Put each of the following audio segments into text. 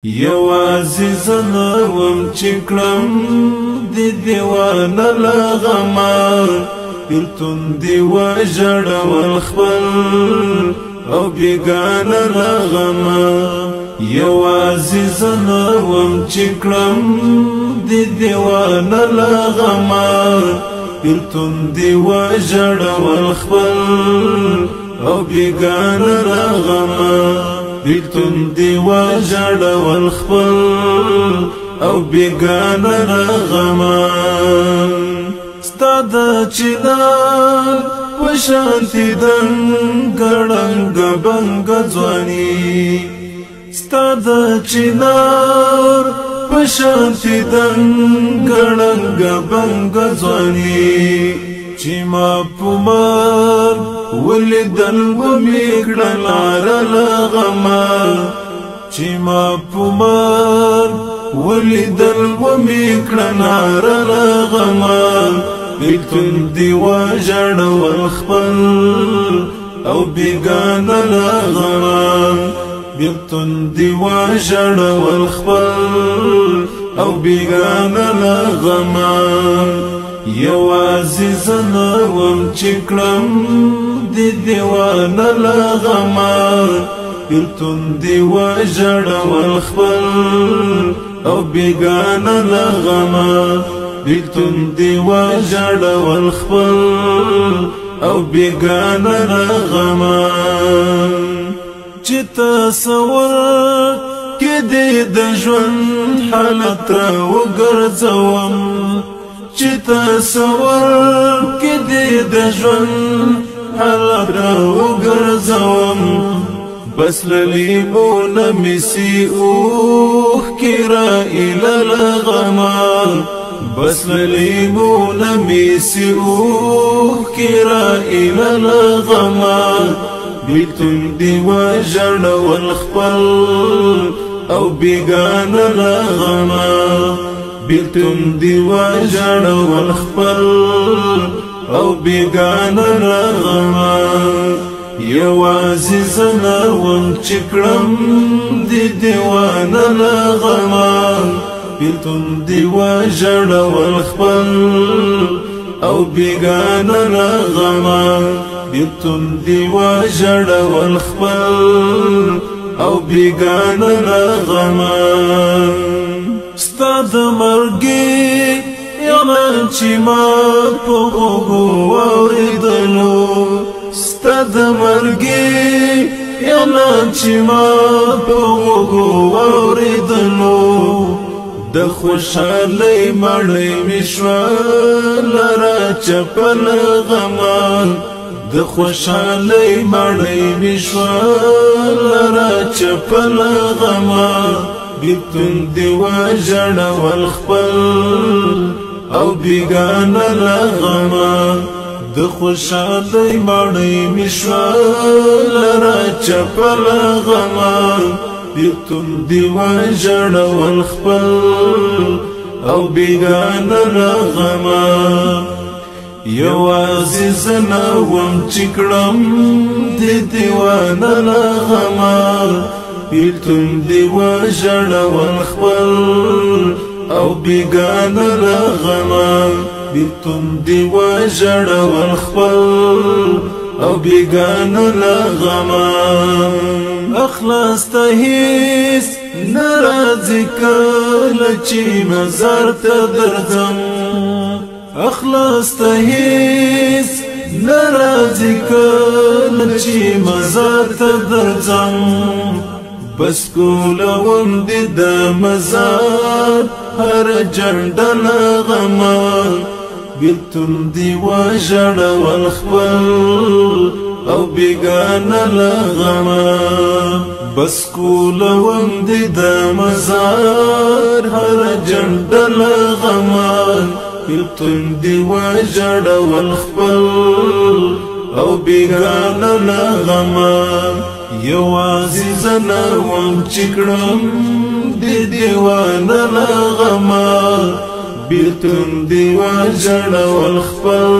یوازې زنه وم چې کړم د دیوانه له غمه بېلتون دې وژړول خپل او بېګانه له غمه یوازې زنه وم چې کړم د دیوانه له غمه بېلتون دې وژړول خپل او بېګانه له غمه بېلتون دې وژړول خپل او بېګانه له غمه ستا د چنار په شانتې دنګه ړنګه بنګه ځواني ستا د چنار په شانتې دنګه ړنګه بنګه ځواني چې ما په مار ولیدل ومې کړه لاره له غمه چې ما په مار ولیدل ومې کړه لاره له غمه بېلتون دې وژړول خپل او بېګانه له غمه بېلتون دې وژړول خپل او بېګانه له غمه یوازې زنه وم چې کړم د دیوانه له غمه بېلتون دې وژړول خپل او بېګانه له غمه بېلتون دې وژړول خپل او بېګانه له غمه چې تصور کې دې د ژوند حالت را وګرځوم چې تصور کې دې د ژوند حالت را وګرځوم بس للیمونه مې سي اوښکې را ایله له غمه بس للیمونه مې سي اوښکې را ایله له غمه بېلتون دې وژړول خپل او بېګانه له غمه بېلتون دې وژړول خپل او بېګانه له غمه یوازې زنه وم چې کړم د دیوانه له غمه بېلتون دې وژړول خپل او بېګانه له غمه بېلتون دې وژړول خپل او بېګانه له غمه ستا د مرګي اعلان چې ما په غوږو واورېدلو ستا د مرګي اعلان چې ما په غوږو واورېدلو د خوشحالۍ مړۍ مې شوه لره چپه له غمه د خوشحالۍ مړۍ مې شوه لره چپه له غمه بېلتون دې وژړول خپل او بېګانه له غمه د خوشحالۍ مړۍ مې شوه لره چپه له غمه بېلتون دې وژړول خپل او بېګانه له غمه یوازې زنه وم چې کړم د دیوانه له غمه بېلتون دې وژړول خپل او بېګانه له غمه بېلتون دې وژړول خپل او بېګانه له غمه اخلاص ته هېڅ نه راځي کله چې مزار ته درځم اخلاص ته هېڅ نه راځي کله چې مزار ته درځم بس کولوم دې د مزار هره جنډه له غمه بېلتون دې وژړول خپل او بېګانه له غمه بس کولوم دې د مزار هره جنډه له غمه بېلتون دې وژړول خپل او بېګانه له غمه یوازې زنه وم چې کړم د دیوانه له غمه بېلتون دې وژړول خپل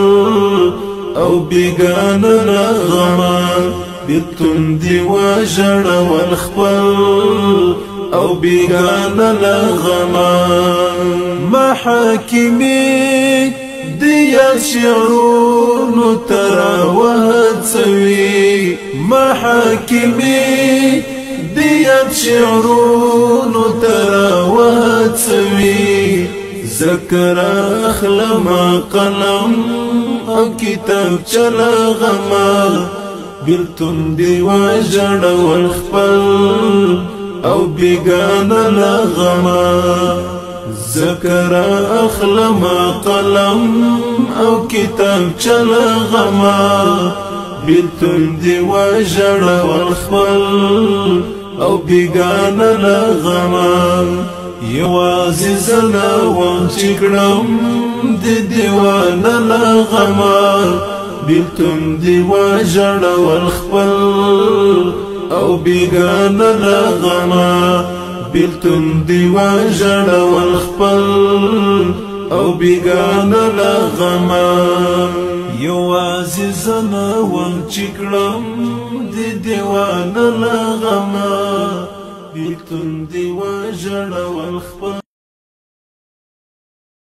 او بېګانه له غمه بېلتون دې وژړول خپل او بیگانه لغما محاکمی دیا شعرونو تراوهد سوی محاکمی دیا شعرونو تراوهد سوی ذکر اخلما قلم او کتاب چلا غما بیلتون دیوا جڑ والخپل او بیگانا لغما ذکر اخلما قلم او کتاب چلا غما بیلتون دیوا جڑ والخپل او بیگانا لغما یوازی زناوام چکڑم دی دیوانا لغما بیلتون دیوا جڑ والخپل او بیگانا لغما بیلتون دیوا جڑ والخپل او بیگانا لغما یوازی زناوام چکڑم دی دیوانا لغما بیلتون دیوا جڑ والخپل